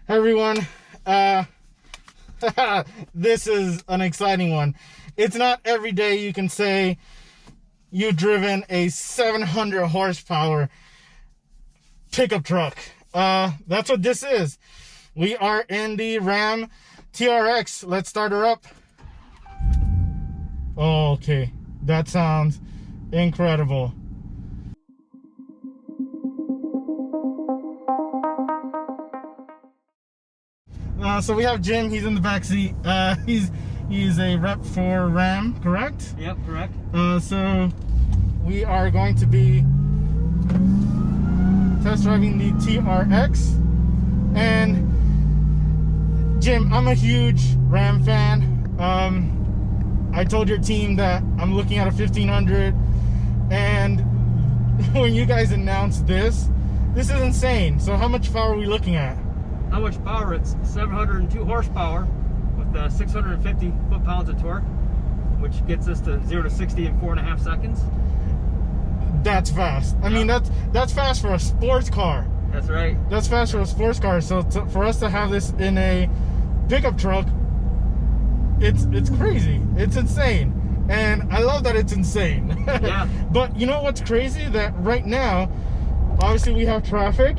Hi everyone. This is an exciting one. It's not every day you can say you've driven a 700 horsepower pickup truck. That's what this is. We are in the Ram TRX. Let's start her up. Okay, that sounds incredible. So we have Jim. He's in the back seat. He's a rep for Ram, correct? Yep, correct. So we are going to be test driving the TRX. And Jim, I'm a huge Ram fan. I told your team that I'm looking at a 1500, and when you guys announced this is insane. So how much power are we looking at? How much power? It's 702 horsepower with 650 foot-pounds of torque, which gets us to 0 to 60 in 4.5 seconds. That's fast. I mean, that's fast for a sports car. That's right. That's fast for a sports car. So for us to have this in a pickup truck, it's crazy. It's insane. And I love that it's insane. Yeah. But you know what's crazy? That right now, obviously we have traffic.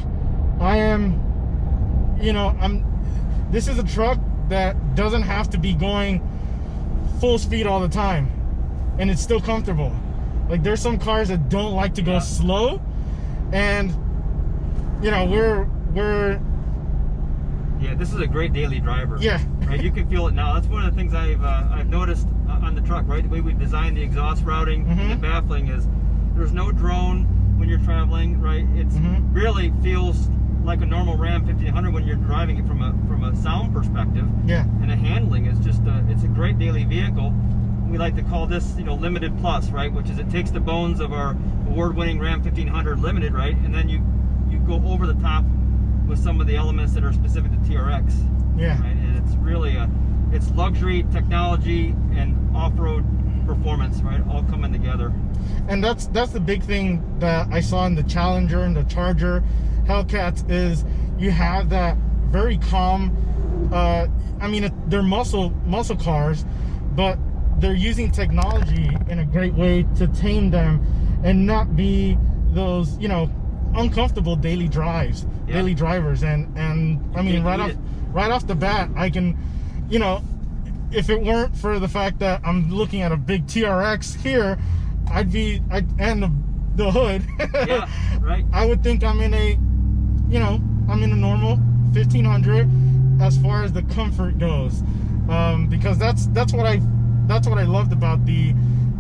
This is a truck that doesn't have to be going full speed all the time, and it's still comfortable. Like, there's some cars that don't like to go slow, and we're yeah, this is a great daily driver. Yeah. Right, you can feel it now. That's one of the things I've noticed on the truck, right? The way we designed the exhaust routing, and the baffling is there's no drone when you're traveling, right? It's really feels like a normal Ram 1500 when you're driving it from a sound perspective. Yeah. And the handling is just it's a great daily vehicle. We like to call this, limited plus, right? Which is it takes the bones of our award-winning Ram 1500 limited, right? And then you go over the top with some of the elements that are specific to TRX. Yeah. Right? And it's really it's luxury, technology, and off-road performance, right? All coming together. And that's the big thing that I saw in the Challenger and the Charger Hellcats is you have that very calm. They're muscle cars, but they're using technology in a great way to tame them and not be those uncomfortable daily drivers. And I mean, right off the bat, I can, if it weren't for the fact that I'm looking at a big TRX here, and the hood. Yeah, right. I would think I'm in a normal 1500 as far as the comfort goes, because that's what I loved about the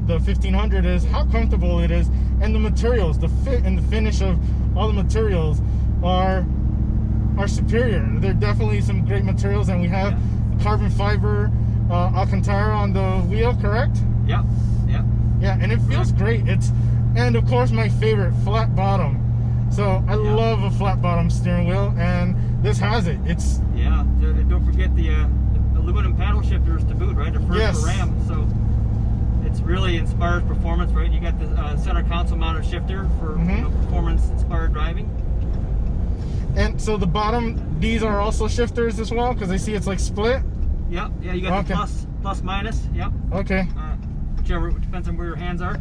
1500 is how comfortable it is, and the materials, the fit and the finish of all the materials are superior. There are definitely some great materials, and we have carbon fiber Alcantara on the wheel, correct? Yeah, yeah. Yeah, and it feels great. And of course my favorite, flat bottom. So I love a flat bottom steering wheel, and this has it. Don't forget the aluminum paddle shifters to boot, right? The first for Ram, so it's really inspires performance, right? You got the center console mounted shifter for performance inspired driving. And so the bottom, these are also shifters as well, because I see it's like split. Yeah, you got the plus minus. Yep. Okay. Whichever, depends on where your hands are.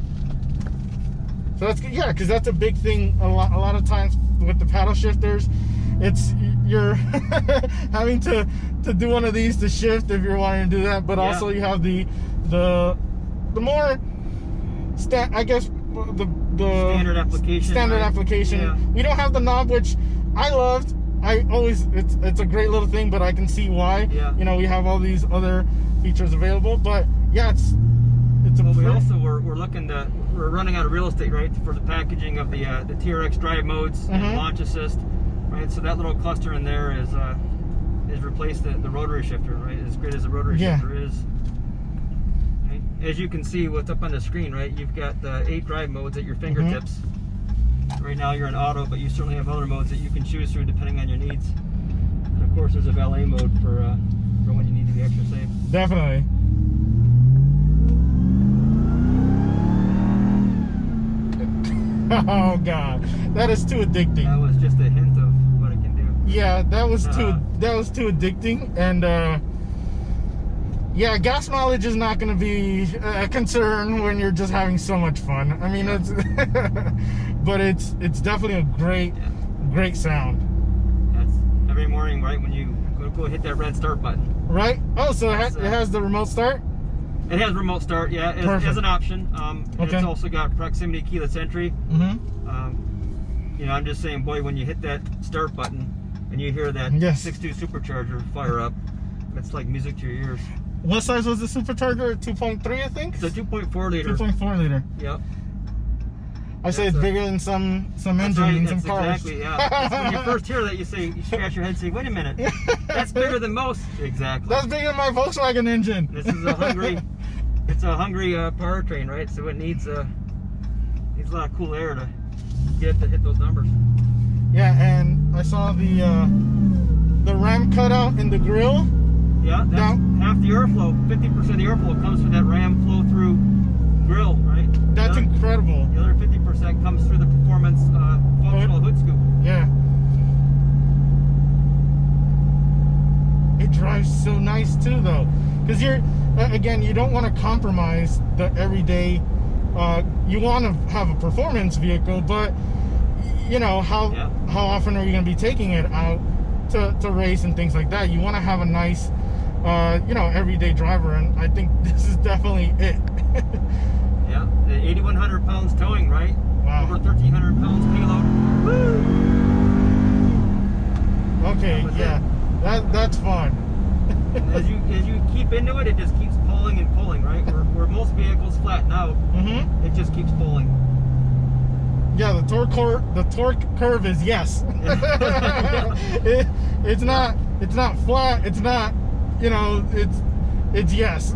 So that's good, yeah, because that's a big thing. A lot of times with the paddle shifters, you're having to do one of these to shift if you're wanting to do that. But also you have the more the standard application. Yeah. We don't have the knob, which I loved. It's a great little thing, but I can see why. Yeah. We have all these other features available, but yeah, we're running out of real estate, right, for the packaging of the TRX drive modes and launch assist, right? So that little cluster in there is replaced the rotary shifter, right? As great as the rotary shifter is. Right? As you can see, what's up on the screen, right? You've got 8 drive modes at your fingertips. Right now you're in auto, but you certainly have other modes that you can choose through depending on your needs. And of course, there's a valet mode for when you need to be extra safe. Definitely. Oh God, that is too addicting. That was just a hint of what it can do. Yeah, that was too addicting, and yeah, gas mileage is not going to be a concern when you're just having so much fun. I mean, it's but it's definitely a great sound. That's every morning, right, when you go hit that red start button. Right? Oh, so it has the remote start? It has remote start, yeah, as an option. Okay. It's also got proximity keyless entry. Mm-hmm. You know, I'm just saying, boy, when you hit that start button and you hear that 6.2 supercharger fire up, it's like music to your ears. What size was the supercharger? 2.3, I think? It's a 2.4 liter. 2.4 liter. Yep. I say it's bigger than some engines in some cars. Exactly, yeah. When you first hear that, you scratch your head and say, wait a minute, that's bigger than most. Exactly. That's bigger than my Volkswagen engine. This is a hungry powertrain, right? So it needs a lot of cool air to get it to hit those numbers. Yeah, and I saw the ram cutout in the grill. Yeah, that's half the airflow. 50% of the airflow comes from that ram flow through grill, right? That's incredible. The other 50% comes through the performance functional hood scoop. Yeah. It drives so nice too, though, because you don't want to compromise the everyday. You want to have a performance vehicle, but you know how often are you going to be taking it out to race and things like that? You want to have a nice, everyday driver, and I think this is definitely it. Yeah, the 8,100 pounds towing, right? Wow. Over 1,300 pounds payload. Woo! Okay, yeah, that's fun. as you keep into it, it just keeps pulling and pulling, right? Where most vehicles flatten out, it just keeps pulling. Yeah, the torque curve is yes. It's not flat. It's not, it's yes.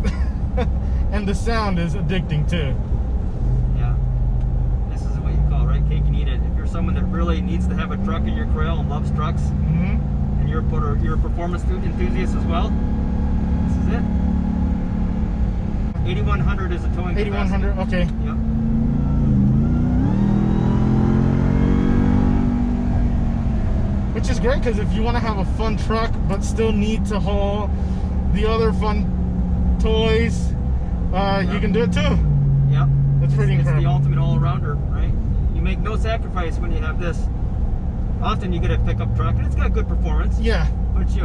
And the sound is addicting too. Yeah, this is what you call, right, cake and eat it. If you're someone that really needs to have a truck in your trail and loves trucks, and you're a performance enthusiast as well, this is it. 8,100 is a towing 8,100, okay. Yep. Which is great, because if you want to have a fun truck but still need to haul the other fun toys, you can do it too. Yep. That's pretty incredible. It's the ultimate all-arounder, right? You make no sacrifice when you have this. Often you get a pickup truck and it's got good performance. Yeah. But if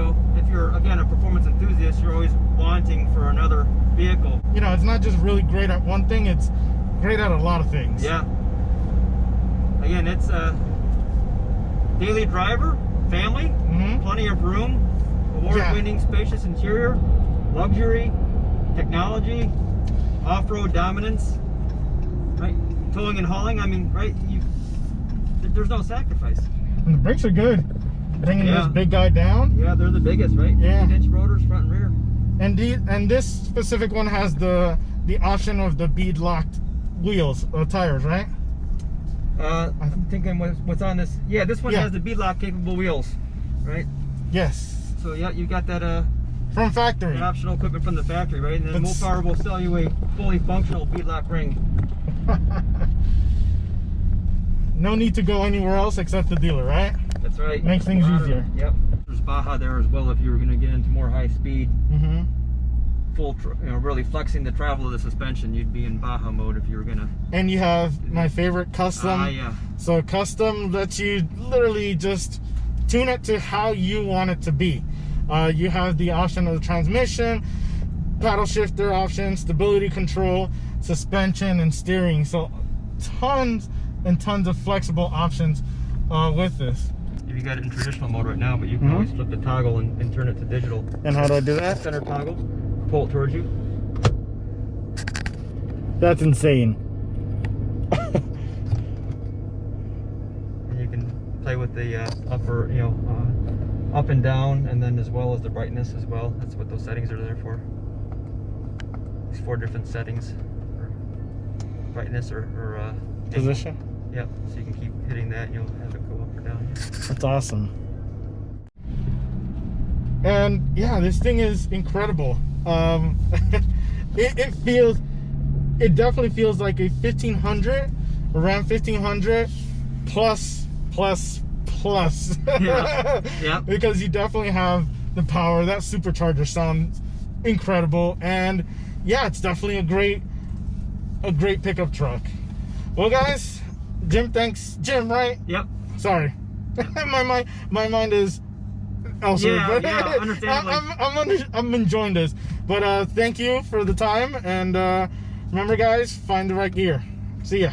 you're again a performance enthusiast, you're always wanting for another vehicle. It's not just really great at one thing, it's great at a lot of things. Yeah. Again, it's a daily driver, family, plenty of room, award-winning spacious interior, luxury, technology, off-road dominance, right? Towing and hauling, I mean, right? There's no sacrifice. And the brakes are good. Bringing this big guy down. Yeah, they're the biggest, right? Yeah. 8-inch rotors, front and rear. And this specific one has the option of the bead-locked wheels, tires, right? I'm thinking what's on this. Yeah, this one has the bead-lock capable wheels, right? Yes. So yeah, you got that from factory. that optional equipment from the factory, right? And then Mopar will sell you a fully functional bead-lock ring. No need to go anywhere else except the dealer, right? That's right. Makes things easier. Yep. There's Baja there as well if you were going to get into more high speed. Full, really flexing the travel of the suspension. You'd be in Baja mode if you were going to. And you have my favorite, custom. Yeah. So custom lets you literally just tune it to how you want it to be. You have the option of the transmission, paddle shifter option, stability control, suspension, and steering. So tons and tons of flexible options with this. You got it in traditional mode right now, but you can always flip the toggle and turn it to digital. And how do I do that? Center toggle, pull it towards you. That's insane. And you can play with the upper, up and down, and then as well as the brightness as well. That's what those settings are there for. These 4 different settings for brightness or Position. Yep. So you can keep hitting that, and you'll have it go up or down. That's awesome. And yeah, this thing is incredible. It definitely feels like a 1500, around 1500 plus plus. Yeah. Because you definitely have the power. That supercharger sounds incredible, and yeah, it's definitely a great pickup truck. Well, guys, Jim, thanks. Jim, right? Yep. Sorry. my mind is elsewhere. Yeah, but yeah, understandably. I'm enjoying this. But thank you for the time, and remember, guys, find the right gear. See ya.